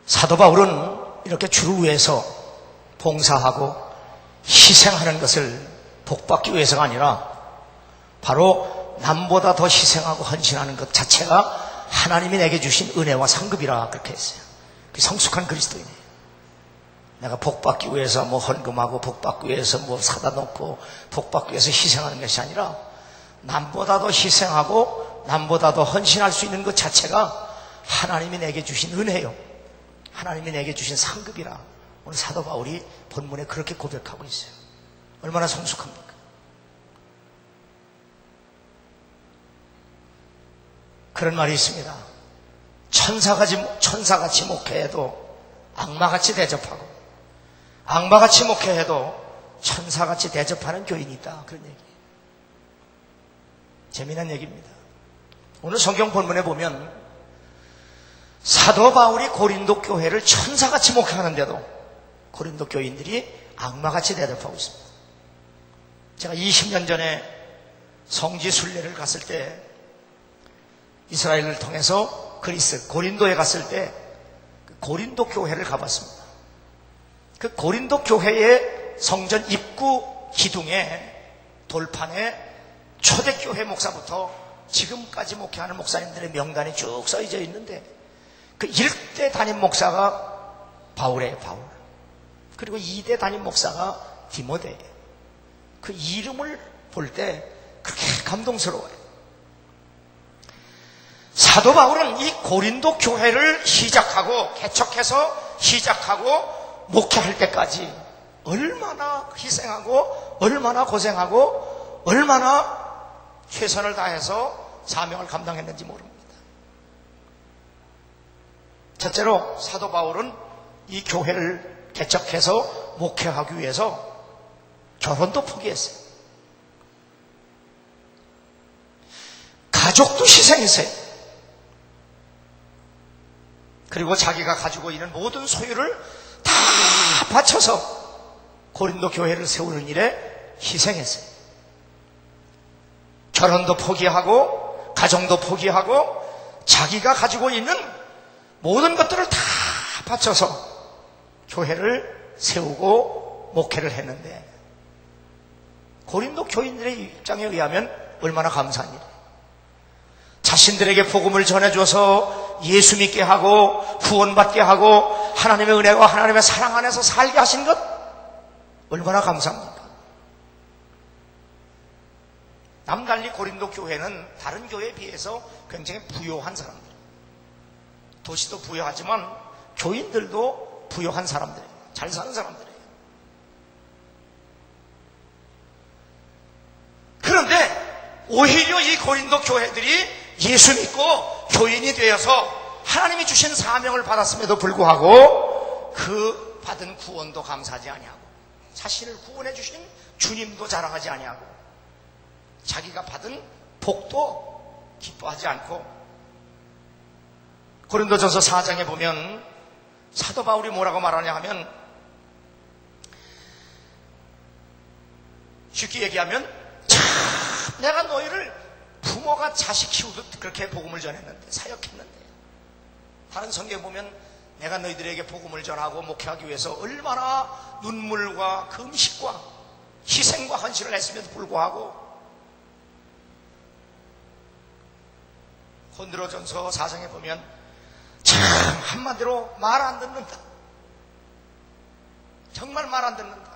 사도 바울은 이렇게 주를 위해서 봉사하고 희생하는 것을 복받기 위해서가 아니라 바로 남보다 더 희생하고 헌신하는 것 자체가 하나님이 내게 주신 은혜와 상급이라 그렇게 했어요. 성숙한 그리스도인이에요. 내가 복받기 위해서 뭐 헌금하고 복받기 위해서 뭐 사다 놓고 복받기 위해서 희생하는 것이 아니라 남보다 더 희생하고 남보다 더 헌신할 수 있는 것 자체가 하나님이 내게 주신 은혜요, 하나님이 내게 주신 상급이라 오늘 사도 바울이 본문에 그렇게 고백하고 있어요. 얼마나 성숙합니까? 그런 말이 있습니다. 천사같이 목회해도 악마같이 대접하고 악마같이 목회해도 천사같이 대접하는 교인이 있다. 그런 얘기예요. 재미난 얘기입니다. 오늘 성경 본문에 보면 사도 바울이 고린도 교회를 천사같이 목회하는데도 고린도 교인들이 악마같이 대접하고 있습니다. 제가 20년 전에 성지 순례를 갔을 때 이스라엘을 통해서 그리스 고린도에 갔을 때 고린도 교회를 가봤습니다. 그 고린도 교회의 성전 입구 기둥에 돌판에 초대교회 목사부터 지금까지 목회하는 목사님들의 명단이 쭉 써져 있는데 그 1대 담임 목사가 바울이에요. 바울. 그리고 2대 담임 목사가 디모데예요. 그 이름을 볼 때 그렇게 감동스러워요. 사도 바울은 이 고린도 교회를 시작하고 개척해서 시작하고 목회할 때까지 얼마나 희생하고 얼마나 고생하고 얼마나 최선을 다해서 사명을 감당했는지 모릅니다. 첫째로 사도 바울은 이 교회를 개척해서 목회하기 위해서 결혼도 포기했어요. 가족도 희생했어요. 그리고 자기가 가지고 있는 모든 소유를 다 바쳐서 고린도 교회를 세우는 일에 희생했어요. 결혼도 포기하고 가정도 포기하고 자기가 가지고 있는 모든 것들을 다 바쳐서 교회를 세우고 목회를 했는데 고린도 교인들의 입장에 의하면 얼마나 감사한 일이에요. 자신들에게 복음을 전해줘서 예수 믿게 하고 구원받게 하고 하나님의 은혜와 하나님의 사랑 안에서 살게 하신 것 얼마나 감사합니까? 남달리 고린도 교회는 다른 교회에 비해서 굉장히 부유한 사람들, 도시도 부유하지만 교인들도 부유한 사람들이에요. 잘 사는 사람들이에요. 그런데 오히려 이 고린도 교회들이 예수 믿고 교인이 되어서 하나님이 주신 사명을 받았음에도 불구하고 그 받은 구원도 감사하지 아니하고 자신을 구원해 주신 주님도 자랑하지 아니하고 자기가 받은 복도 기뻐하지 않고 고린도전서 4장에 보면 사도 바울이 뭐라고 말하냐 하면 쉽게 얘기하면 참 내가 너희를 부모가 자식 키우듯 그렇게 복음을 전했는데 사역했는데 다른 성경에 보면 내가 너희들에게 복음을 전하고 목회하기 위해서 얼마나 눈물과 금식과 희생과 헌신을 했음에도 불구하고 고린도전서 4장에 보면 참 한마디로 말 안 듣는다. 정말 말 안 듣는다.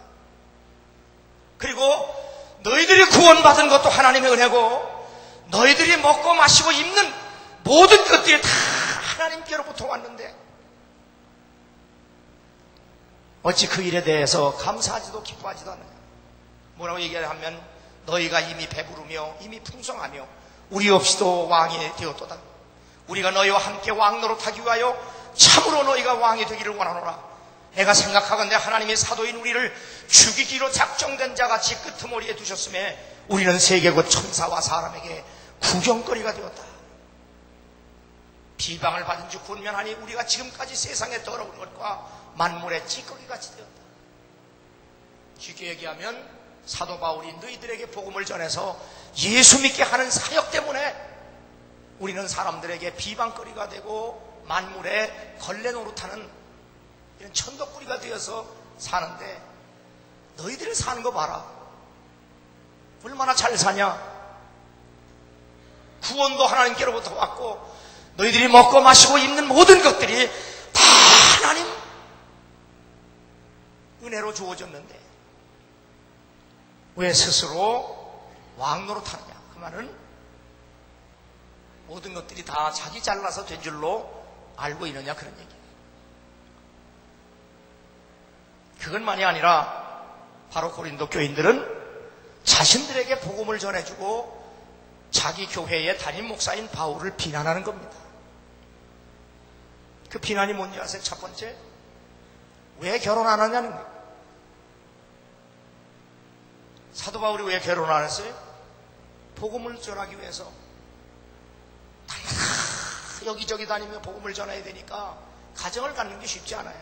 그리고 너희들이 구원받은 것도 하나님의 은혜고 너희들이 먹고 마시고 입는 모든 것들이 다 하나님께로부터 왔는데 어찌 그 일에 대해서 감사하지도 기뻐하지도 않느냐. 뭐라고 얘기하면 너희가 이미 배부르며 이미 풍성하며 우리 없이도 왕이 되었도다. 우리가 너희와 함께 왕 노릇하기 위하여 참으로 너희가 왕이 되기를 원하노라. 내가 생각하건대 하나님이 사도인 우리를 죽이기로 작정된 자같이 끄트머리에 두셨음에 우리는 세계고 천사와 사람에게 구경거리가 되었다. 비방을 받은 즉 분명하니 우리가 지금까지 세상에 더러운 것과 만물의 찌꺼기같이 되었다. 쉽게 얘기하면 사도 바울이 너희들에게 복음을 전해서 예수 믿게 하는 사역 때문에 우리는 사람들에게 비방거리가 되고 만물의 걸레 노릇하는 이런 천덕꾸리가 되어서 사는데 너희들이 사는 거 봐라. 얼마나 잘 사냐. 구원도 하나님께로부터 왔고 너희들이 먹고 마시고 입는 모든 것들이 다 하나님 은혜로 주어졌는데 왜 스스로 왕노릇하느냐. 그 말은 모든 것들이 다 자기 잘나서 된 줄로 알고 있느냐 그런 얘기예요. 그것만이 아니라 바로 고린도 교인들은 자신들에게 복음을 전해주고 자기 교회의 담임 목사인 바울을 비난하는 겁니다. 그 비난이 뭔지 아세요? 첫 번째, 왜 결혼 안 하냐는 거예요. 사도 바울이 왜 결혼 안 했어요? 복음을 전하기 위해서. 여기저기 다니며 복음을 전해야 되니까 가정을 갖는 게 쉽지 않아요.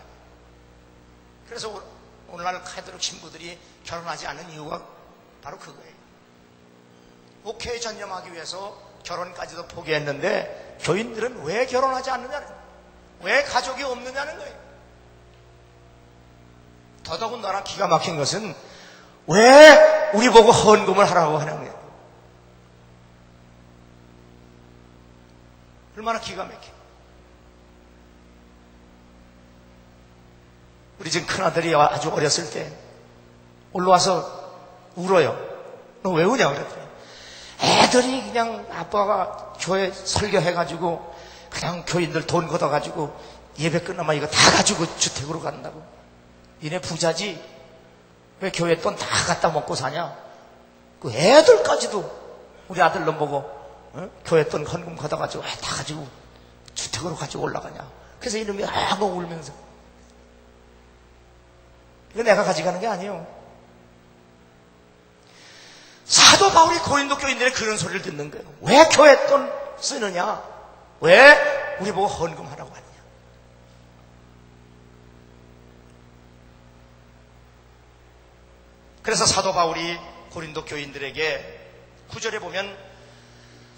그래서 오늘날 카톨릭 신부들이 결혼하지 않는 이유가 바로 그거예요. 목회에 전념하기 위해서 결혼까지도 포기했는데 교인들은 왜 결혼하지 않느냐는 거예요. 왜 가족이 없느냐는 거예요. 더더군다나 기가 막힌 것은 왜 우리 보고 헌금을 하라고 하는 거예요. 얼마나 기가 막혀. 우리 지금 큰아들이 아주 어렸을 때 올라와서 울어요. 너 왜 우냐 그랬더니 애들이 그냥 아빠가 교회 설교해가지고 그냥 교인들 돈 걷어가지고 예배 끝나면 이거 다 가지고 주택으로 간다고. 니네 부자지 왜 교회 돈 다 갖다 먹고 사냐. 그 애들까지도 우리 아들놈 보고 교회 돈 헌금 걷어가지고 다 가지고 주택으로 가지고 올라가냐. 그래서 이놈이 하고 울면서 이거 내가 가져가는 게 아니에요. 사도 바울이 고린도 교인들의 그런 소리를 듣는 거예요. 왜 교회 돈 쓰느냐? 왜 우리 보고 헌금하라고 하느냐? 그래서 사도 바울이 고린도 교인들에게 9절에 보면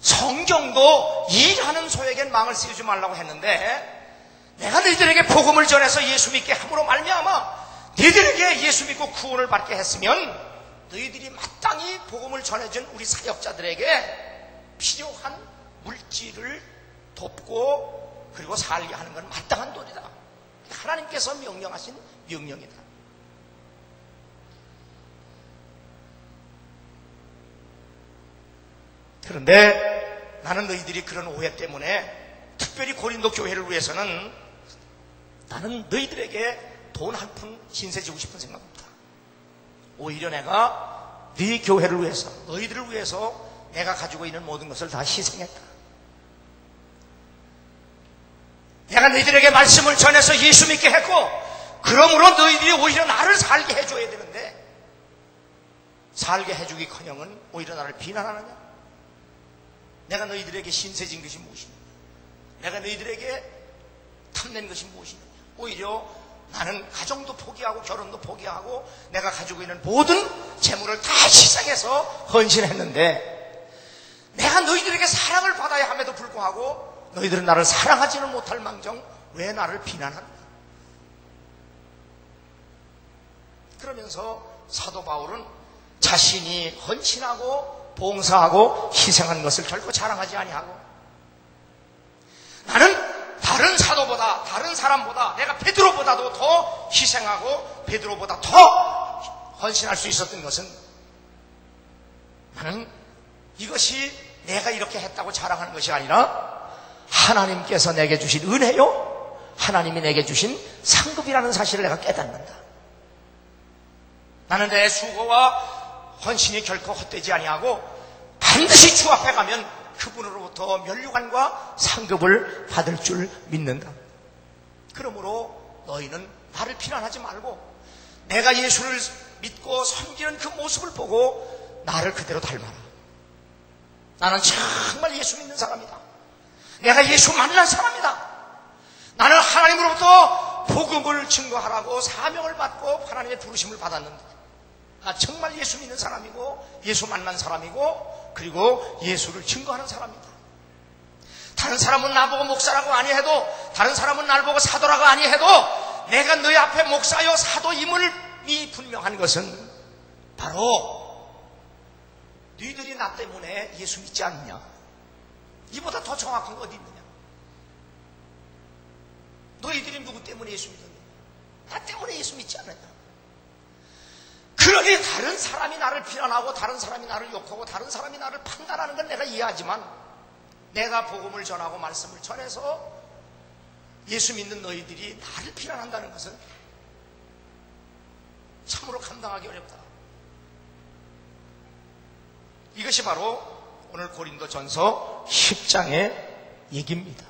성경도 일하는 소에겐 망을 씌우지 말라고 했는데 내가 너희들에게 복음을 전해서 예수 믿게 함으로 말미암아 너희들에게 예수 믿고 구원을 받게 했으면 너희들이 마땅히 복음을 전해준 우리 사역자들에게 필요한 물질을 돕고 그리고 살게 하는 건 마땅한 도리다. 하나님께서 명령하신 명령이다. 그런데 나는 너희들이 그런 오해 때문에 특별히 고린도 교회를 위해서는 나는 너희들에게 돈 한 푼 신세 지고 싶은 생각입니다. 오히려 내가 네 교회를 위해서 너희들을 위해서 내가 가지고 있는 모든 것을 다 희생했다. 내가 너희들에게 말씀을 전해서 예수 믿게 했고 그러므로 너희들이 오히려 나를 살게 해줘야 되는데 살게 해주기커녕은 오히려 나를 비난하느냐. 내가 너희들에게 신세진 것이 무엇이냐. 내가 너희들에게 탐낸 것이 무엇이냐. 오히려 나는 가정도 포기하고 결혼도 포기하고 내가 가지고 있는 모든 재물을 다 희생해서 헌신했는데 내가 너희들에게 사랑을 받아야 함에도 불구하고 너희들은 나를 사랑하지는 못할 망정 왜 나를 비난하느냐. 그러면서 사도 바울은 자신이 헌신하고 봉사하고 희생한 것을 결코 자랑하지 아니하고 나는 다른 사도보다 다른 사람보다 내가 베드로보다도 더 희생하고 베드로보다 더 헌신할 수 있었던 것은 나는 이것이 내가 이렇게 했다고 자랑하는 것이 아니라 하나님께서 내게 주신 은혜요 하나님이 내게 주신 상급이라는 사실을 내가 깨닫는다. 나는 내 수고와 헌신이 결코 헛되지 아니하고 반드시 주 앞에 가면 그분으로부터 면류관과 상급을 받을 줄 믿는다. 그러므로 너희는 나를 비난하지 말고 내가 예수를 믿고 섬기는 그 모습을 보고 나를 그대로 닮아라. 나는 정말 예수 믿는 사람이다. 내가 예수 만난 사람이다. 나는 하나님으로부터 복음을 증거하라고 사명을 받고 하나님의 부르심을 받았는데 나 정말 예수 믿는 사람이고 예수 만난 사람이고 그리고 예수를 증거하는 사람이다. 다른 사람은 나보고 목사라고 아니해도 다른 사람은 날 보고 사도라고 아니해도 내가 너희 앞에 목사요 사도임을 분명한 것은 바로 너희들이 나 때문에 예수 믿지 않느냐. 이보다 더 정확한 거 어디 있느냐. 너희들이 누구 때문에 예수 믿었느냐. 나 때문에 예수 믿지 않느냐. 그러니 다른 사람이 나를 비난하고 다른 사람이 나를 욕하고 다른 사람이 나를 판단하는 건 내가 이해하지만, 내가 복음을 전하고 말씀을 전해서 예수 믿는 너희들이 나를 비난한다는 것은 참으로 감당하기 어렵다. 이것이 바로 오늘 고린도전서 10장의 얘기입니다.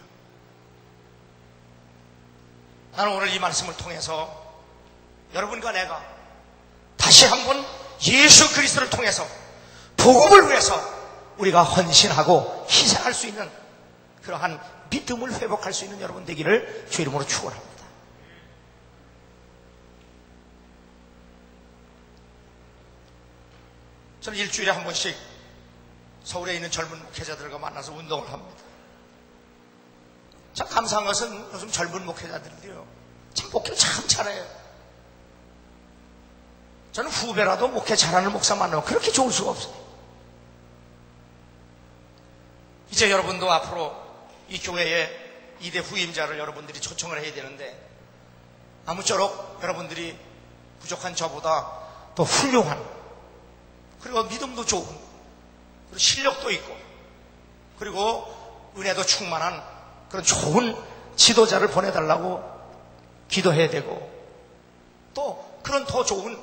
나는 오늘 이 말씀을 통해서 여러분과 내가 다시 한번 예수 그리스도를 통해서 복음을 위해서 우리가 헌신하고 희생할 수 있는 그러한 믿음을 회복할 수 있는 여러분 되기를 주 이름으로 축원합니다. 저는 일주일에 한 번씩 서울에 있는 젊은 목회자들과 만나서 운동을 합니다. 참 감사한 것은 요즘 젊은 목회자들이요, 참 목회를 참 잘해요. 저는 후배라도 목회 잘하는 목사 만나면 그렇게 좋을 수가 없어요. 이제 여러분도 앞으로 이 교회의 2대 후임자를 여러분들이 초청을 해야 되는데, 아무쪼록 여러분들이 부족한 저보다 더 훌륭한, 그리고 믿음도 좋은, 그리고 실력도 있고, 그리고 은혜도 충만한 그런 좋은 지도자를 보내달라고 기도해야 되고, 또 그런 더 좋은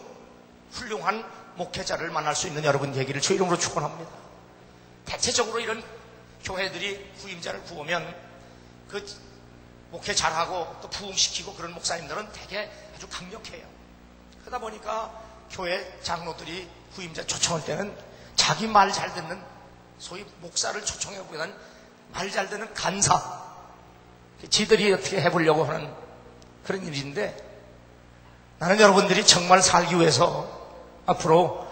훌륭한 목회자를 만날 수 있는 여러분 되기를 주 이름으로 축원합니다. 대체적으로 이런 교회들이 후임자를 구하면 그 목회 잘하고 또 부흥시키고 그런 목사님들은 되게 아주 강력해요. 그러다 보니까 교회 장로들이 후임자 초청할 때는 자기 말 잘 듣는, 소위 목사를 초청해보기보다는 말 잘 듣는 간사, 지들이 어떻게 해보려고 하는 그런 일인데, 나는 여러분들이 정말 살기 위해서 앞으로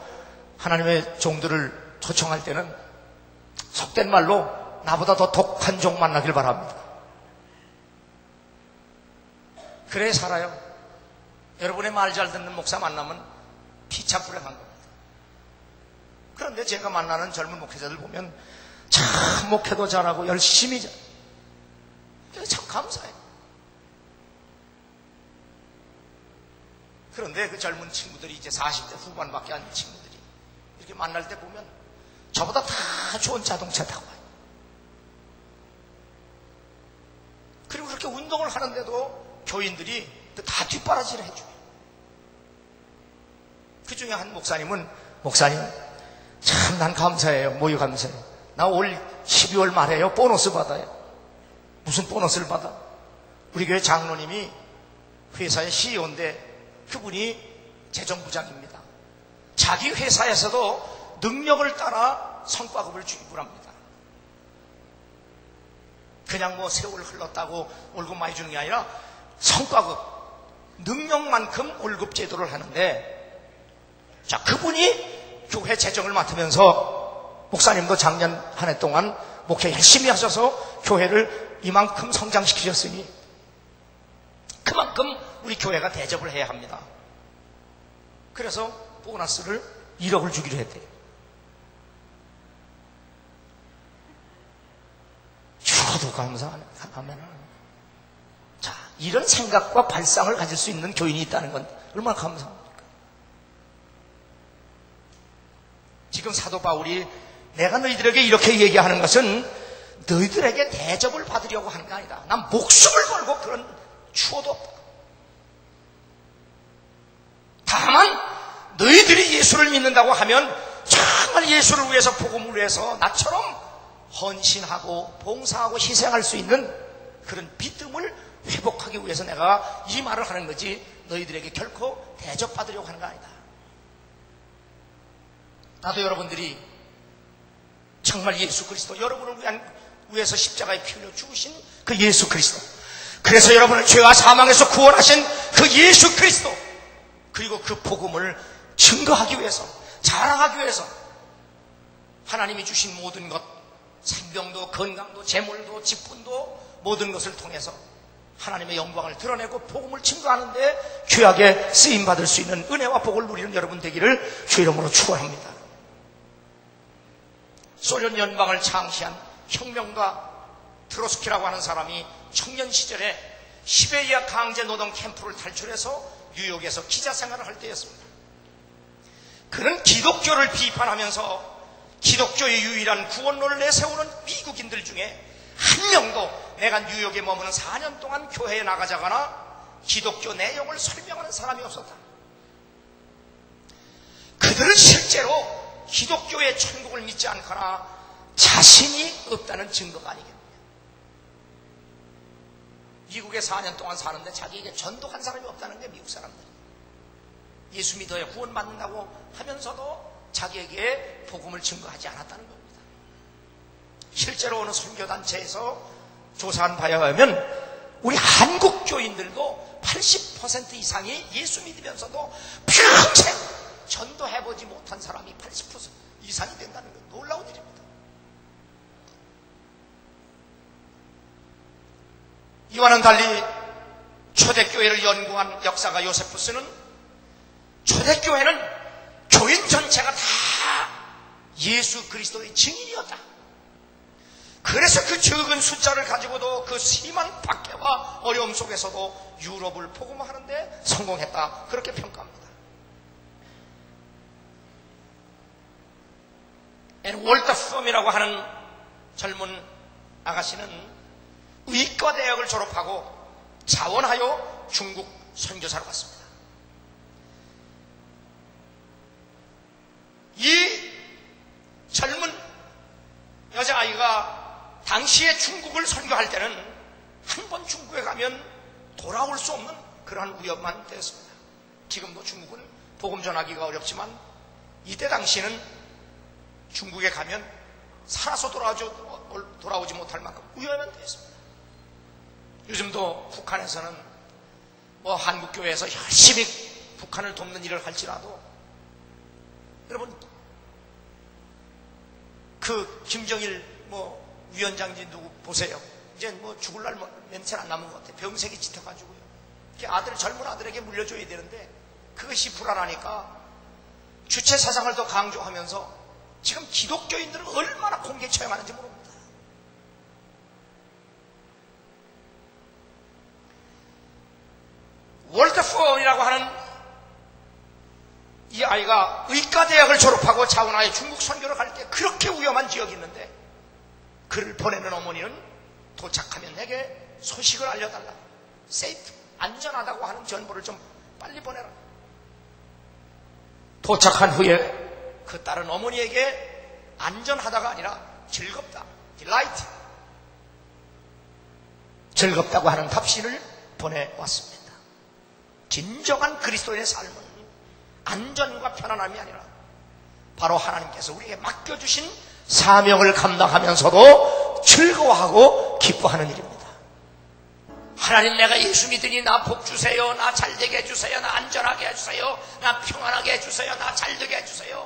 하나님의 종들을 초청할 때는 속된 말로 나보다 더 독한 종 만나길 바랍니다. 그래 살아요. 여러분의 말 잘 듣는 목사 만나면 피차 불행한 겁니다. 그런데 제가 만나는 젊은 목회자들 보면 참 목회도 잘하고 열심히 참 감사해요. 그런데 그 젊은 친구들이 이제 40대 후반밖에 안 된 친구들이 이렇게 만날 때 보면 저보다 다 좋은 자동차 타고 와요. 그리고 그렇게 운동을 하는데도 교인들이 다 뒷바라지를 해줘요. 그 중에 한 목사님은, 목사님 참 난 감사해요. 뭐요 감사해요? 나 올 12월 말에요 보너스 받아요. 무슨 보너스를 받아? 우리 교회 장로님이 회사의 CEO인데 그분이 재정부장입니다. 자기 회사에서도 능력을 따라 성과급을 주입을 합니다. 그냥 뭐 세월 흘렀다고 월급 많이 주는 게 아니라 성과급, 능력만큼 월급 제도를 하는데, 자, 그분이 교회 재정을 맡으면서 목사님도 작년 한 해 동안 목회 열심히 하셔서 교회를 이만큼 성장시키셨으니 그만큼 우리 교회가 대접을 해야 합니다. 그래서 보너스를 1억을 주기로 했대요. 주어도 감사하면. 자, 이런 생각과 발상을 가질 수 있는 교인이 있다는 건 얼마나 감사합니까? 지금 사도 바울이 내가 너희들에게 이렇게 얘기하는 것은 너희들에게 대접을 받으려고 하는 게 아니다. 난 목숨을 걸고 그런 추호도 없다. 다만 너희들이 예수를 믿는다고 하면 정말 예수를 위해서, 복음을 위해서 나처럼 헌신하고 봉사하고 희생할 수 있는 그런 믿음을 회복하기 위해서 내가 이 말을 하는 거지, 너희들에게 결코 대접받으려고 하는 거 아니다. 나도 여러분들이 정말 예수 그리스도, 여러분을 위해서 십자가에 피 흘려 죽으신 그 예수 그리스도, 그래서 여러분을 죄와 사망에서 구원하신 그 예수 그리스도, 그리고 그 복음을 증거하기 위해서, 자랑하기 위해서 하나님이 주신 모든 것, 생명도 건강도 재물도 직분도 모든 것을 통해서 하나님의 영광을 드러내고 복음을 증거하는데 귀하게 쓰임받을 수 있는 은혜와 복을 누리는 여러분 되기를 주 이름으로 축원합니다. 소련 연방을 창시한 혁명가 트로스키라고 하는 사람이 청년 시절에 시베리아 강제 노동 캠프를 탈출해서 뉴욕에서 기자 생활을 할 때였습니다. 그는 기독교를 비판하면서 기독교의 유일한 구원론을 내세우는 미국인들 중에 한 명도 내가 뉴욕에 머무는 4년 동안 교회에 나가자거나 기독교 내용을 설명하는 사람이 없었다. 그들은 실제로 기독교의 천국을 믿지 않거나 자신이 없다는 증거가 아니겠느냐. 미국에 4년 동안 사는데 자기에게 전도한 사람이 없다는 게 미국 사람들이. 예수 믿어야 구원받는다고 하면서도 자기에게 복음을 증거하지 않았다는 겁니다. 실제로 어느 선교단체에서 조사한 바에 의하면 우리 한국 교인들도 80% 이상이 예수 믿으면서도 평생 전도해보지 못한 사람이 80% 이상이 된다는 건 놀라운 일입니다. 이와는 달리 초대교회를 연구한 역사가 요세푸스는 초대교회는 교인 전체가 다 예수 그리스도의 증인이었다. 그래서 그 적은 숫자를 가지고도 그 심한 박해와 어려움 속에서도 유럽을 복음화하는데 성공했다. 그렇게 평가합니다. 월터 펌이라고 하는 젊은 아가씨는 의과대학을 졸업하고 자원하여 중국 선교사로 갔습니다. 이 젊은 여자아이가 당시에 중국을 선교할 때는 한 번 중국에 가면 돌아올 수 없는 그러한 위협만 되었습니다. 지금도 중국은 복음 전하기가 어렵지만 이때 당시에는 중국에 가면 살아서 돌아오지 못할 만큼 위험한 데였습니다. 요즘도 북한에서는 한국교회에서 열심히 북한을 돕는 일을 할지라도 여러분 그 김정일 위원장님 누구 보세요. 이제 죽을 날 며칠 안 남은 것 같아요. 병색이 짙어가지고요. 아들 젊은 아들에게 물려줘야 되는데 그것이 불안하니까 주체 사상을 더 강조하면서 지금 기독교인들은 얼마나 공격에 처형하는지 모릅니다. 월터폼이라고 하는 이 아이가 의과대학을 졸업하고 자원하여 중국 선교를 갈 때 그렇게 위험한 지역이 있는데 그를 보내는 어머니는 도착하면 내게 소식을 알려달라. 세이프, 안전하다고 하는 정보를 좀 빨리 보내라. 도착한 후에 그 딸은 어머니에게 안전하다가 아니라 즐겁다, 딜라이트, 즐겁다고 하는 답신을 보내왔습니다. 진정한 그리스도인의 삶은 안전과 편안함이 아니라 바로 하나님께서 우리에게 맡겨주신 사명을 감당하면서도 즐거워하고 기뻐하는 일입니다. 하나님, 내가 예수 믿으니 나 복 주세요, 나 잘되게 해주세요, 나 안전하게 해주세요, 나 평안하게 해주세요, 나 잘되게 해주세요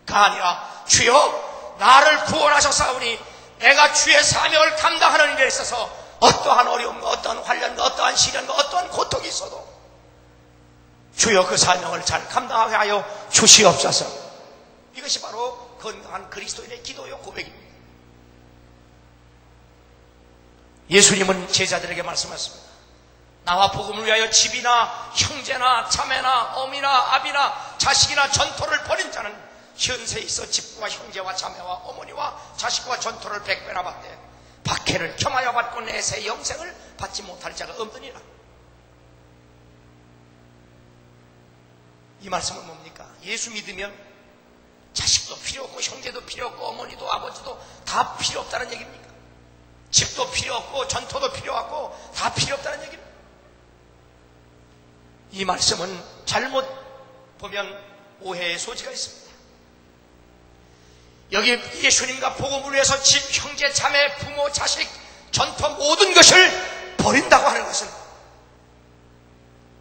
가 아니라 주여 나를 구원하셨사오니 내가 주의 사명을 감당하는 일에 있어서 어떠한 어려움과 어떠한 환난과 어떠한 시련과 어떠한 고통이 있어도 주여 그 사명을 잘 감당하게 하여 주시옵소서. 이것이 바로 건강한 그리스도인의 기도요 고백입니다. 예수님은 제자들에게 말씀하셨습니다. 나와 복음을 위하여 집이나 형제나 자매나 어미나 아비나 자식이나 전토를 벌인 자는 현세에 있어 집과 형제와 자매와 어머니와 자식과 전토를 100배나 받되 박해를 겸하여 받고 내세 영생을 받지 못할 자가 없느니라. 이 말씀은 뭡니까? 예수 믿으면 자식도 필요 없고 형제도 필요 없고 어머니도 아버지도 다 필요 없다는 얘기입니까? 집도 필요 없고 전토도 필요 없고 다 필요 없다는 얘기입니다. 이 말씀은 잘못 보면 오해의 소지가 있습니다. 여기 예수님과 복음을 위해서 집, 형제, 자매, 부모, 자식, 전토 모든 것을 버린다고 하는 것은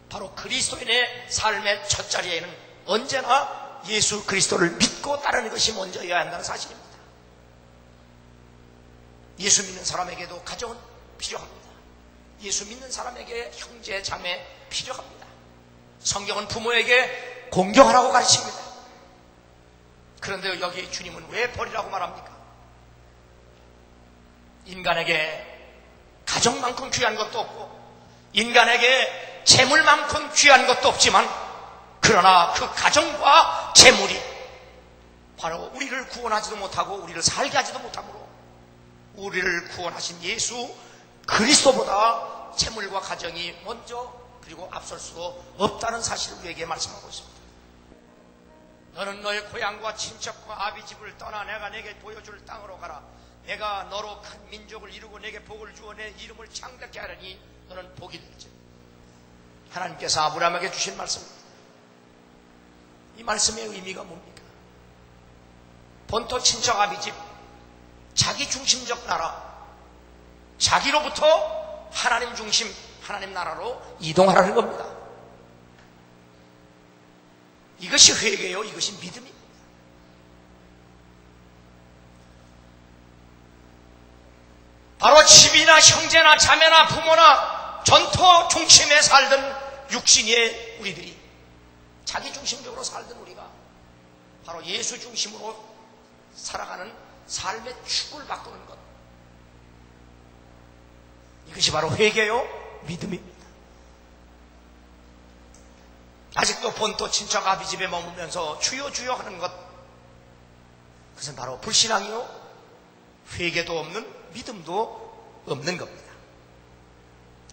바로 그리스도인의 삶의 첫 자리에는 언제나 예수 그리스도를 믿고 따르는 것이 먼저여야 한다는 사실입니다. 예수 믿는 사람에게도 가정은 필요합니다. 예수 믿는 사람에게 형제, 자매 필요합니다. 성경은 부모에게 공경하라고 가르칩니다. 그런데 여기 주님은 왜 버리라고 말합니까? 인간에게 가정만큼 귀한 것도 없고 인간에게 재물만큼 귀한 것도 없지만 그러나 그 가정과 재물이 바로 우리를 구원하지도 못하고 우리를 살게 하지도 못하므로 우리를 구원하신 예수 그리스도보다 재물과 가정이 먼저 그리고 앞설 수도 없다는 사실을 우리에게 말씀하고 있습니다. 너는 너의 고향과 친척과 아비집을 떠나 내가 내게 보여줄 땅으로 가라. 내가 너로 큰 민족을 이루고 내게 복을 주어 내 이름을 창대케 하려니 너는 복이 될지. 하나님께서 아브라함에게 주신 말씀입니다. 이 말씀의 의미가 뭡니까? 본토 친척 아비집, 자기 중심적 나라, 자기로부터 하나님 중심, 하나님 나라로 이동하라는 겁니다. 이것이 회개요, 이것이 믿음입니다. 바로 집이나 형제나 자매나 부모나 전토 중심에 살던 육신의 우리들이 자기 중심적으로 살던 우리가 바로 예수 중심으로 살아가는 삶의 축을 바꾸는 것, 이것이 바로 회개요, 믿음입니다. 아직도 본토 친척 아비집에 머물면서 주여 주여 하는 것, 그것은 바로 불신앙이요, 회개도 없는 믿음도 없는 겁니다.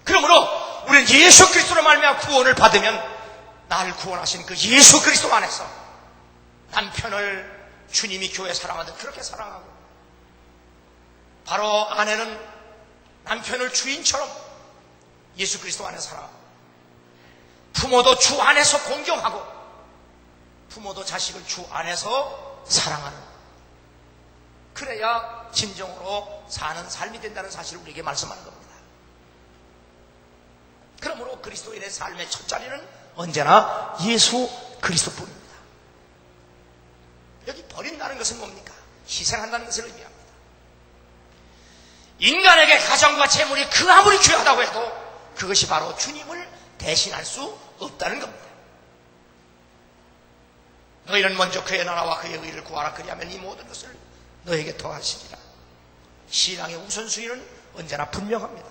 그러므로 우리는 예수 그리스도로 말미암아 구원을 받으면 나를 구원하신 그 예수 그리스도 안에서 남편을 주님이 교회 사랑하듯 그렇게 사랑하고, 바로 아내는 남편을 주인처럼 예수 그리스도 안에 살아가고, 부모도 주 안에서 공경하고 부모도 자식을 주 안에서 사랑하는, 그래야 진정으로 사는 삶이 된다는 사실을 우리에게 말씀하는 겁니다. 그러므로 그리스도인의 삶의 첫 자리는 언제나 예수 그리스도뿐입니다. 여기 버린다는 것은 뭡니까? 희생한다는 것을 의미합니다. 인간에게 가정과 재물이 그 아무리 귀하다고 해도 그것이 바로 주님을 대신할 수 없다는 겁니다. 너희는 먼저 그의 나라와 그의 의를 구하라. 그리하면 이 모든 것을 너에게 더하시리라. 신앙의 우선순위는 언제나 분명합니다.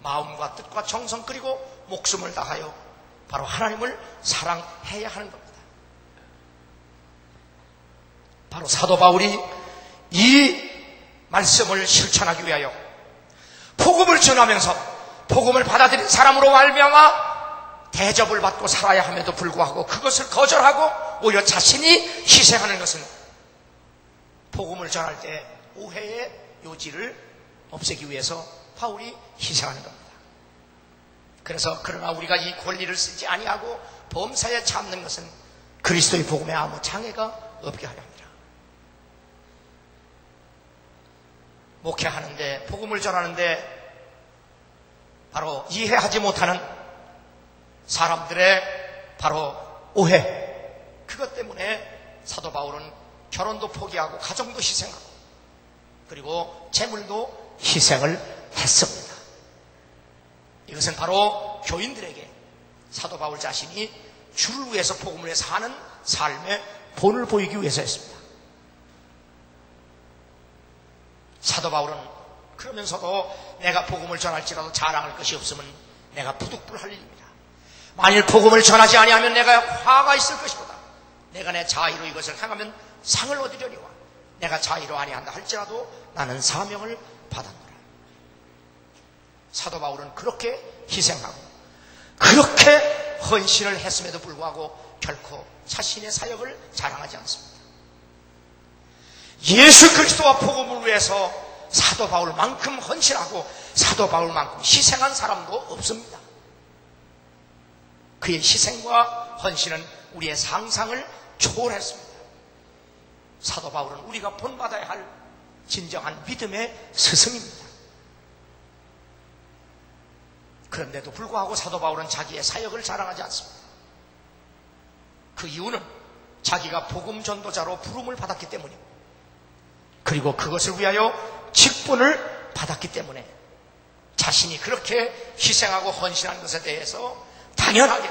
마음과 뜻과 정성 그리고 목숨을 다하여 바로 하나님을 사랑해야 하는 겁니다. 바로 사도 바울이 이 말씀을 실천하기 위하여 복음을 전하면서 복음을 받아들인 사람으로 말미암아 대접을 받고 살아야 함에도 불구하고 그것을 거절하고 오히려 자신이 희생하는 것은 복음을 전할 때 오해의 요지를 없애기 위해서 바울이 희생하는 겁니다. 그래서 그러나 우리가 이 권리를 쓰지 아니하고 범사에 참는 것은 그리스도의 복음에 아무 장애가 없게 하려 합니다. 목회하는데, 복음을 전하는데 바로 이해하지 못하는 사람들의 바로 오해, 그것 때문에 사도 바울은 결혼도 포기하고 가정도 희생하고 그리고 재물도 희생을 했습니다. 이것은 바로 교인들에게 사도 바울 자신이 주를 위해서 복음을 위해서 하는 삶의 본을 보이기 위해서였습니다. 사도 바울은 그러면서도 내가 복음을 전할지라도 자랑할 것이 없으면 내가 부득불할 일입니다. 만일 복음을 전하지 아니하면 내가 화가 있을 것이로다. 내가 내 자의로 이것을 행하면 상을 얻으려니와 내가 자의로 아니한다 할지라도 나는 사명을 받았노라. 사도 바울은 그렇게 희생하고 그렇게 헌신을 했음에도 불구하고 결코 자신의 사역을 자랑하지 않습니다. 예수 그리스도와 복음을 위해서 사도 바울만큼 헌신하고 사도 바울만큼 희생한 사람도 없습니다. 그의 희생과 헌신은 우리의 상상을 초월했습니다. 사도 바울은 우리가 본받아야 할 진정한 믿음의 스승입니다. 그런데도 불구하고 사도 바울은 자기의 사역을 자랑하지 않습니다. 그 이유는 자기가 복음 전도자로 부름을 받았기 때문입니다. 그리고 그것을 위하여 직분을 받았기 때문에 자신이 그렇게 희생하고 헌신한 것에 대해서 당연하게,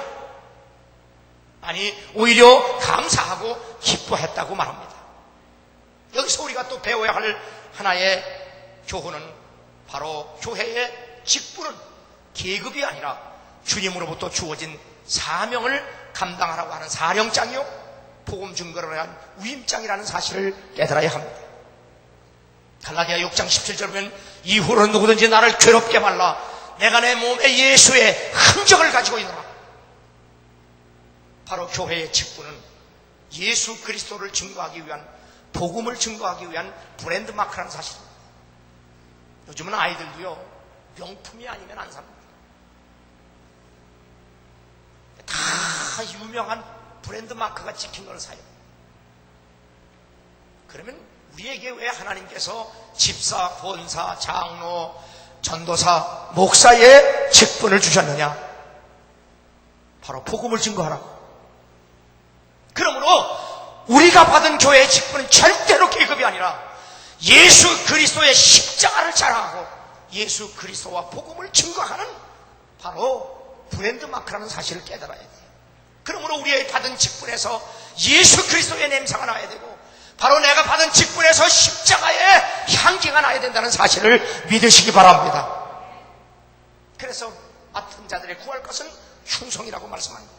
아니 오히려 감사하고 기뻐했다고 말합니다. 여기서 우리가 또 배워야 할 하나의 교훈은 바로 교회의 직분은 계급이 아니라 주님으로부터 주어진 사명을 감당하라고 하는 사령장이요 복음 증거를 위한 위임장이라는 사실을 깨달아야 합니다. 갈라디아 6장 17절 보면 이후로는 누구든지 나를 괴롭게 말라. 내가 내 몸에 예수의 흔적을 가지고 있노라. 바로 교회의 직분은 예수 그리스도를 증거하기 위한, 복음을 증거하기 위한 브랜드 마크라는 사실입니다. 요즘은 아이들도요, 명품이 아니면 안 삽니다. 다 유명한 브랜드 마크가 찍힌 걸 사요. 그러면 우리에게 왜 하나님께서 집사, 권사, 장로, 전도사, 목사의 직분을 주셨느냐? 바로 복음을 증거하라고. 그러므로 우리가 받은 교회의 직분은 절대로 계급이 아니라 예수 그리스도의 십자가를 자랑하고 예수 그리스도와 복음을 증거하는 바로 브랜드 마크라는 사실을 깨달아야 돼요. 그러므로 우리의 받은 직분에서 예수 그리스도의 냄새가 나야 되고, 바로 내가 받은 직분에서 십자가의 향기가 나야 된다는 사실을 믿으시기 바랍니다. 그래서 맡은 자들의 구할 것은 충성이라고 말씀합니다.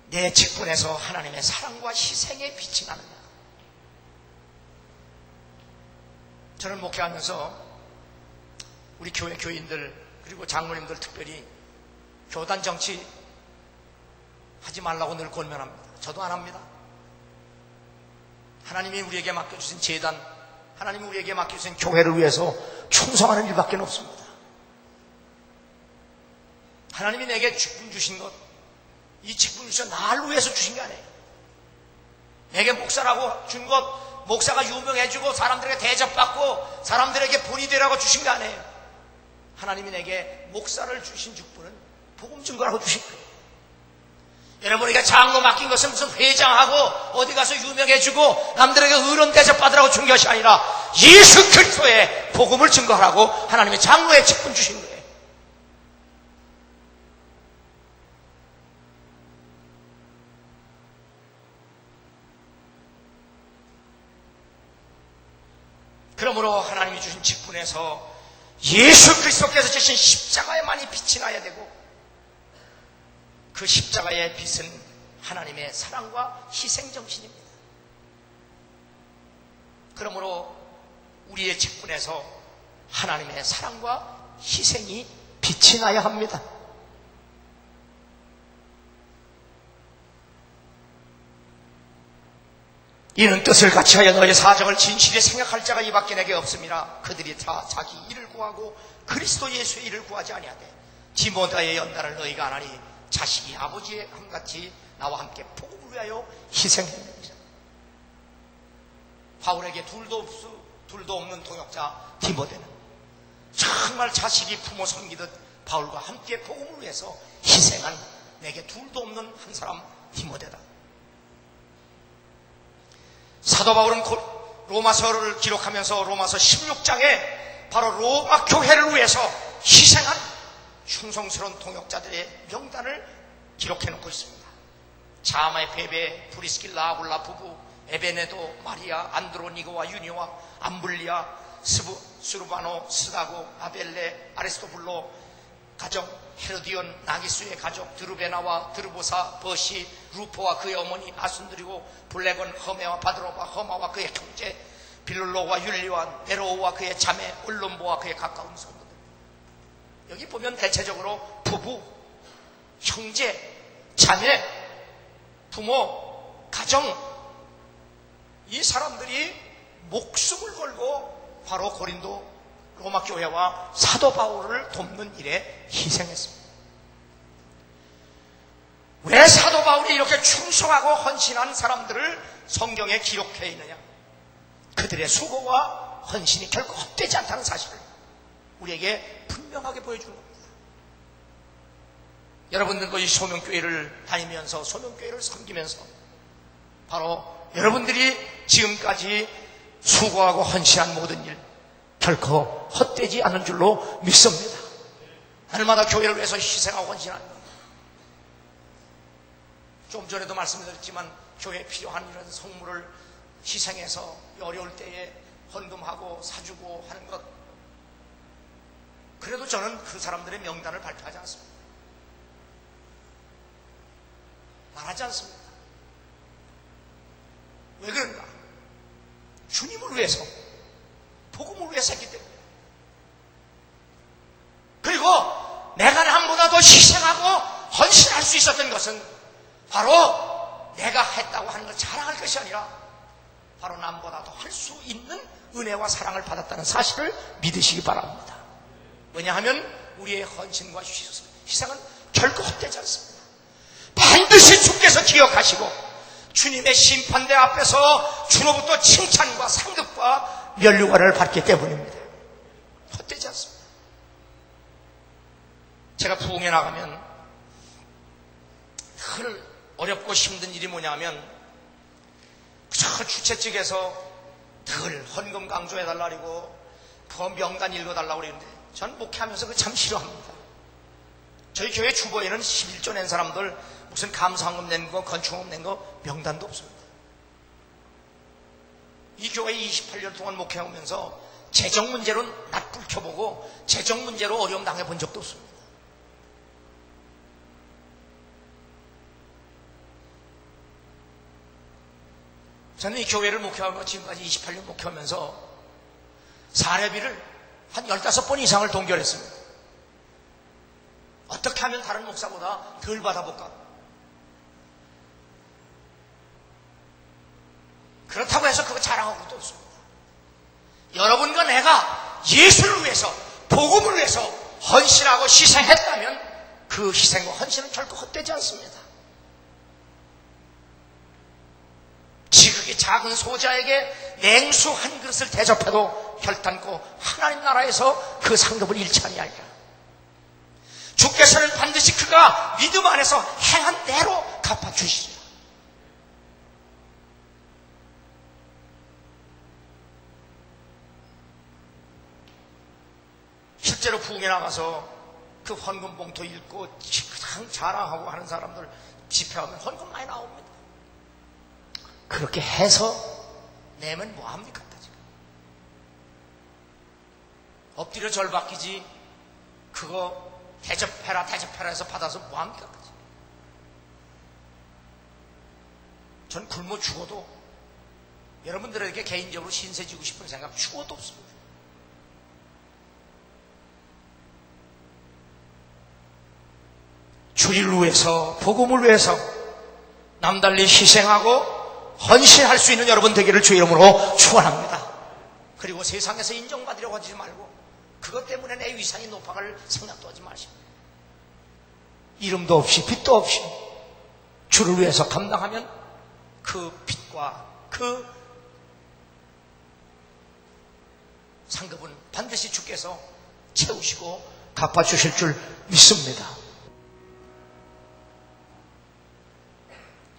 내 직분에서 하나님의 사랑과 희생의 빛이 나느냐? 저는 목회하면서 우리 교회 교인들 그리고 장로님들 특별히 교단 정치 하지 말라고 늘 권면합니다. 저도 안 합니다. 하나님이 우리에게 맡겨주신 재단, 하나님이 우리에게 맡겨주신 교회를 위해서 충성하는 일밖에 없습니다. 하나님이 내게 직분 주신 것, 이 직분 주신 나를 위해서 주신 게 아니에요. 내게 목사라고 준 것, 목사가 유명해지고 사람들에게 대접받고 사람들에게 본이 되라고 주신 게 아니에요. 하나님이 내게 목사를 주신 직분은 복음 증거라고 주신 거예요. 여러분에게 장로 맡긴 것은 무슨 회장하고 어디 가서 유명해지고 남들에게 의론 대접받으라고 준 것이 아니라 예수 그리스도의 복음을 증거하라고 하나님의 장로의 직분 주신 거예요. 그러므로 하나님이 주신 직분에서 예수 그리스도께서 주신 십자가에만이 빛이 나야 되고, 그 십자가의 빛은 하나님의 사랑과 희생정신입니다. 그러므로 우리의 직분에서 하나님의 사랑과 희생이 빛이 나야 합니다. 이는 뜻을 같이하여 너의 사정을 진실히 생각할 자가 이밖에 내게 없음이라. 그들이 다 자기 일을 구하고 그리스도 예수의 일을 구하지 아니하되 디모데의 연단을 너희가 안 하니 자식이 아버지의 함같이 나와 함께 복음을 위하여 희생했느니라. 바울에게 둘도 없는 동역자 디모데는 정말 자식이 부모 섬기듯 바울과 함께 복음을 위해서 희생한 내게 둘도 없는 한 사람 디모데다. 사도 바울은 로마서를 기록하면서 로마서 16장에 바로 로마 교회를 위해서 희생한 충성스러운 동역자들의 명단을 기록해놓고 있습니다. 자마의 베베, 브리스길라, 아굴라 부부, 에베네도, 마리아, 안드로니고와 유니와 암블리아, 스루바노, 스다고, 아벨레, 아리스토블로 가정, 헤로디온, 나기수의 가족, 드루베나와 드루보사, 버시, 루포와 그의 어머니, 아순드리고, 블레곤, 허메와 바드로바, 허마와 그의 형제, 빌룰로와 율리와 네로우와 그의 자매, 올론보와 그의 가까운 성도들. 여기 보면 대체적으로 부부, 형제, 자매, 부모, 가정, 이 사람들이 목숨을 걸고 바로 고린도 로마 교회와 사도 바울을 돕는 일에 희생했습니다. 왜 사도 바울이 이렇게 충성하고 헌신한 사람들을 성경에 기록해 있느냐? 그들의 수고와 헌신이 결코 헛되지 않다는 사실을 우리에게 분명하게 보여주는 겁니다. 여러분들도 이 소명교회를 다니면서 소명교회를 섬기면서 바로 여러분들이 지금까지 수고하고 헌신한 모든 일 결코 헛되지 않은 줄로 믿습니다. 날마다 교회를 위해서 희생하고 헌신하는 것. 좀 전에도 말씀드렸지만 교회에 필요한 이런 성물을 희생해서 어려울 때에 헌금하고 사주고 하는 것. 그래도 저는 그 사람들의 명단을 발표하지 않습니다. 말하지 않습니다. 왜 그런가? 주님을 위해서, 복음을 위해서 했기 때문에. 그리고 내가 남보다 더 희생하고 헌신할 수 있었던 것은 바로 내가 했다고 하는 걸 자랑할 것이 아니라 바로 남보다 더 할 수 있는 은혜와 사랑을 받았다는 사실을 믿으시기 바랍니다. 왜냐하면 우리의 헌신과 희생은 결코 헛되지 않습니다. 반드시 주께서 기억하시고 주님의 심판대 앞에서 주로부터 칭찬과 상급과 면류관을 받기 때문입니다. 헛되지 않습니다. 제가 부흥에 나가면 늘 어렵고 힘든 일이 뭐냐면 저 주최 측에서 늘 헌금 강조해달라 그러고 그 명단 읽어달라고 그러는데 전 목회하면서 그거 참 싫어합니다. 저희 교회 주보에는 11조 낸 사람들 무슨 감사헌금 낸 거, 건축헌금 낸 거 명단도 없습니다. 이 교회 28년 동안 목회하면서 재정 문제로 낯불 켜보고 재정 문제로 어려움 당해본 적도 없습니다. 저는 이 교회를 목회하며 지금까지 28년 목회하면서 사례비를 한 15번 이상을 동결했습니다. 어떻게 하면 다른 목사보다 덜 받아볼까? 그렇다고 해서 그거 자랑하고 또 없습니다. 여러분과 내가 예수를 위해서, 복음을 위해서 헌신하고 희생했다면 그 희생과 헌신은 결코 헛되지 않습니다. 지극히 작은 소자에게 냉수 한 그릇을 대접해도 결단코 하나님 나라에서 그 상급을 잃지 아니하리라. 주께서는 반드시 그가 믿음 안에서 행한 대로 갚아주시리라. 실제로 부흥에 나가서 그 헌금 봉투 읽고 가장 자랑하고 하는 사람들 집회하면 헌금 많이 나옵니다. 그렇게 해서 내면 뭐합니까? 지금 엎드려 절박이지 그거 대접해라 해서 받아서 뭐합니까? 전 굶어 죽어도 여러분들에게 개인적으로 신세지고 싶은 생각 죽어도 없습니다. 주를 위해서, 복음을 위해서 남달리 희생하고 헌신할 수 있는 여러분 되기를 주의 이름으로 축원합니다. 그리고 세상에서 인정받으려고 하지 말고 그것 때문에 내 위상이 높아갈 생각도 하지 마십시오. 이름도 없이 빛도 없이 주를 위해서 감당하면 그 빛과 그 상급은 반드시 주께서 채우시고 갚아주실 줄 믿습니다.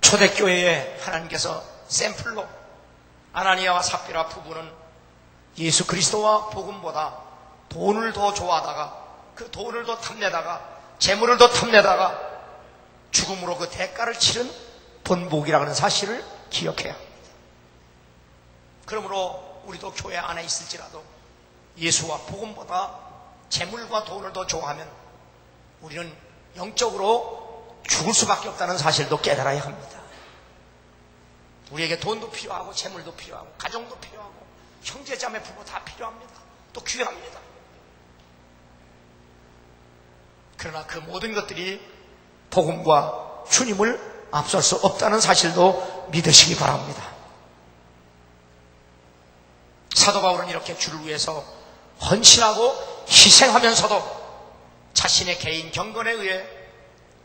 초대교회에 하나님께서 샘플로 아나니아와 삽비라 부부는 예수 그리스도와 복음보다 돈을 더 좋아하다가 그 돈을 더 탐내다가 재물을 더 탐내다가 죽음으로 그 대가를 치른 본복이라는 하는 사실을 기억해야 합니다. 그러므로 우리도 교회 안에 있을지라도 예수와 복음보다 재물과 돈을 더 좋아하면 우리는 영적으로 죽을 수밖에 없다는 사실도 깨달아야 합니다. 우리에게 돈도 필요하고 재물도 필요하고 가정도 필요하고 형제자매 부부 다 필요합니다. 또 귀합니다. 그러나 그 모든 것들이 복음과 주님을 앞설 수 없다는 사실도 믿으시기 바랍니다. 사도 바울은 이렇게 주를 위해서 헌신하고 희생하면서도 자신의 개인 경건에 의해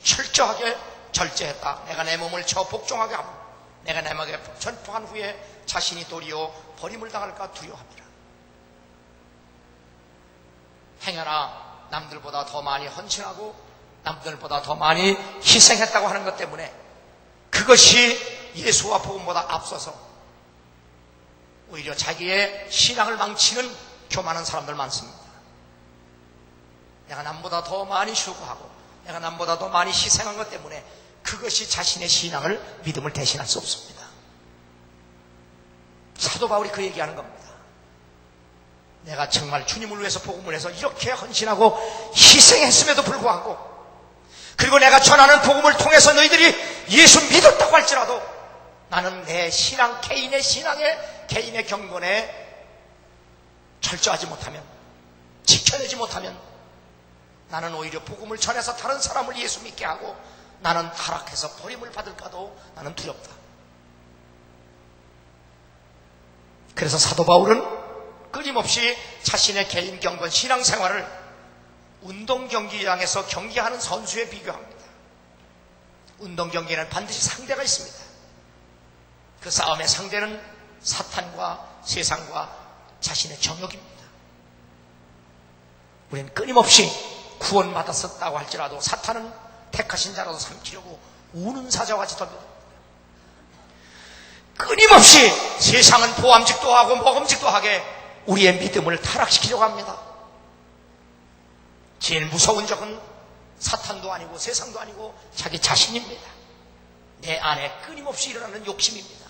철저하게 절제했다. 내가 내 몸을 저 복종하게 하고 내가 내 막에 전포한 후에 자신이 도리어 버림을 당할까 두려워합니다. 행여나 남들보다 더 많이 헌신하고 남들보다 더 많이 희생했다고 하는 것 때문에 그것이 예수와 복음보다 앞서서 오히려 자기의 신앙을 망치는 교만한 사람들 많습니다. 내가 남보다 더 많이 수고하고 내가 남보다 더 많이 희생한 것 때문에 그것이 자신의 신앙을, 믿음을 대신할 수 없습니다. 사도 바울이 그 얘기하는 겁니다. 내가 정말 주님을 위해서 복음을 해서 이렇게 헌신하고 희생했음에도 불구하고, 그리고 내가 전하는 복음을 통해서 너희들이 예수 믿었다고 할지라도 나는 내 신앙, 개인의 신앙에, 개인의 경건에 철저하지 못하면, 지켜내지 못하면 나는 오히려 복음을 전해서 다른 사람을 예수 믿게 하고 나는 타락해서 버림을 받을까도 나는 두렵다. 그래서 사도 바울은 끊임없이 자신의 개인 경건, 신앙생활을 운동 경기장에서 경기하는 선수에 비교합니다. 운동 경기에는 반드시 상대가 있습니다. 그 싸움의 상대는 사탄과 세상과 자신의 정욕입니다. 우리는 끊임없이 구원받았었다고 할지라도 사탄은 택하신 자라도 삼키려고 우는 사자와 같이 덤벼듭니다. 끊임없이 세상은 보암직도 하고 먹음직도 하게 우리의 믿음을 타락시키려고 합니다. 제일 무서운 적은 사탄도 아니고 세상도 아니고 자기 자신입니다. 내 안에 끊임없이 일어나는 욕심입니다.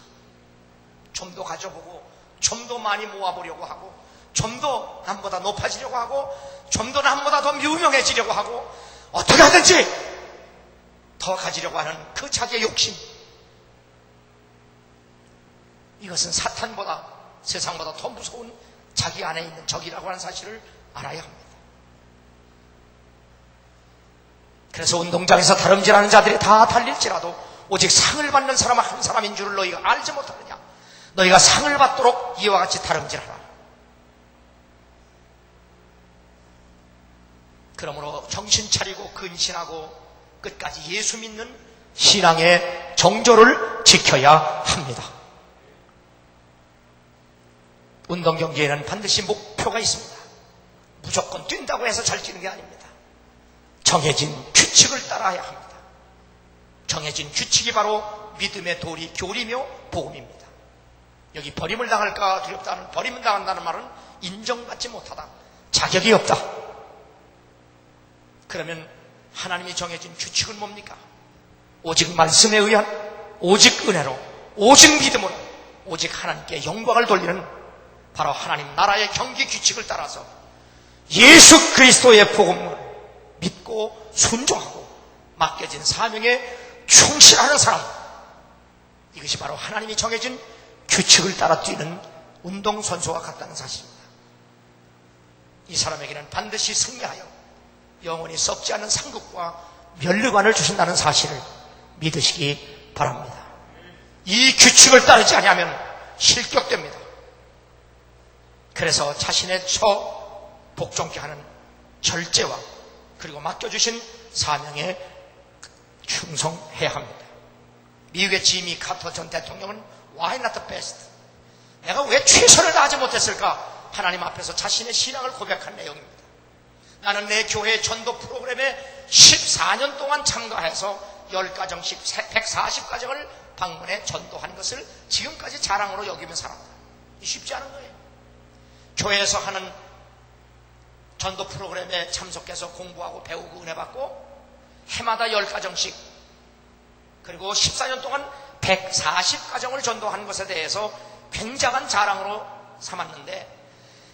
좀 더 가져보고 좀 더 많이 모아보려고 하고 좀 더 남보다 높아지려고 하고 좀 더 남보다 더 유명해지려고 하고 어떻게 하든지 더 가지려고 하는 그 자기의 욕심, 이것은 사탄보다 세상보다 더 무서운 자기 안에 있는 적이라고 하는 사실을 알아야 합니다. 그래서 운동장에서 다름질하는 자들이 다 달릴지라도 오직 상을 받는 사람은 한 사람인 줄을 너희가 알지 못하느냐. 너희가 상을 받도록 이와 같이 다름질하라. 그러므로 정신 차리고 근신하고 끝까지 예수 믿는 신앙의 정조를 지켜야 합니다. 운동 경기에는 반드시 목표가 있습니다. 무조건 뛴다고 해서 잘 뛰는 게 아닙니다. 정해진 규칙을 따라야 합니다. 정해진 규칙이 바로 믿음의 도리, 교리며 복음입니다. 여기 버림을 당할까 두렵다는, 버림을 당한다는 말은 인정받지 못하다, 자격이 없다. 그러면 하나님이 정해진 규칙은 뭡니까? 오직 말씀에 의한, 오직 은혜로, 오직 믿음으로, 오직 하나님께 영광을 돌리는 바로 하나님 나라의 경기 규칙을 따라서 예수 그리스도의 복음을 믿고 순종하고 맡겨진 사명에 충실하는 사람, 이것이 바로 하나님이 정해진 규칙을 따라 뛰는 운동선수와 같다는 사실입니다. 이 사람에게는 반드시 승리하여 영원히 썩지 않는 상급과 면류관을 주신다는 사실을 믿으시기 바랍니다. 이 규칙을 따르지 아니하면 실격됩니다. 그래서 자신의 처 복종케 하는 절제와 그리고 맡겨주신 사명에 충성해야 합니다. 미국의 지미 카터 전 대통령은 Why not the best? 내가 왜 최선을 다하지 못했을까? 하나님 앞에서 자신의 신앙을 고백한 내용입니다. 나는 내 교회 전도 프로그램에 14년 동안 참가해서 10가정씩 140가정을 방문해 전도한 것을 지금까지 자랑으로 여기며 살았다. 쉽지 않은 거예요. 교회에서 하는 전도 프로그램에 참석해서 공부하고 배우고 은혜 받고 해마다 10가정씩, 그리고 14년 동안 140가정을 전도한 것에 대해서 굉장한 자랑으로 삼았는데,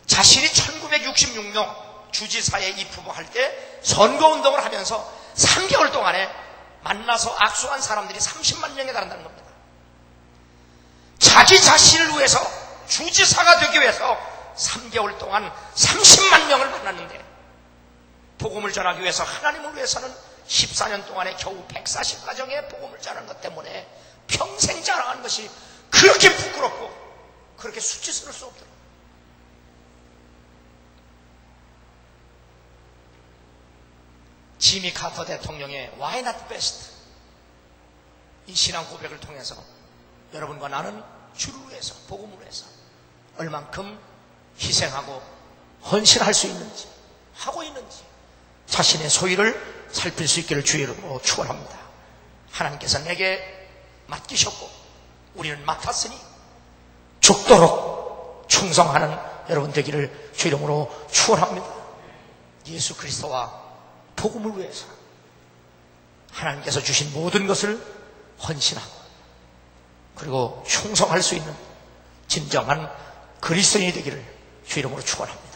자신이 1966년 주지사에 입후보할 때 선거운동을 하면서 3개월 동안에 만나서 악수한 사람들이 30만 명에 달한다는 겁니다. 자기 자신을 위해서, 주지사가 되기 위해서 3개월 동안 30만 명을 만났는데, 복음을 전하기 위해서, 하나님을 위해서는 14년 동안에 겨우 140가정의 복음을 전하는 것 때문에 평생 자랑하는 것이 그렇게 부끄럽고 그렇게 수치스러울 수 없더라고요. 지미 카터 대통령의 Why not best? 이 신앙 고백을 통해서 여러분과 나는 주를 위해서, 복음을 위해서 얼만큼 희생하고 헌신할 수 있는지, 하고 있는지 자신의 소위를 살필 수 있기를 주의 이름으로 축원합니다. 하나님께서 내게 맡기셨고 우리는 맡았으니 죽도록 충성하는 여러분 되기를 주 이름으로 축원합니다. 예수 그리스도와 복음을 위해서 하나님께서 주신 모든 것을 헌신하고 그리고 충성할 수 있는 진정한 그리스도인이 되기를 주 이름으로 축원합니다.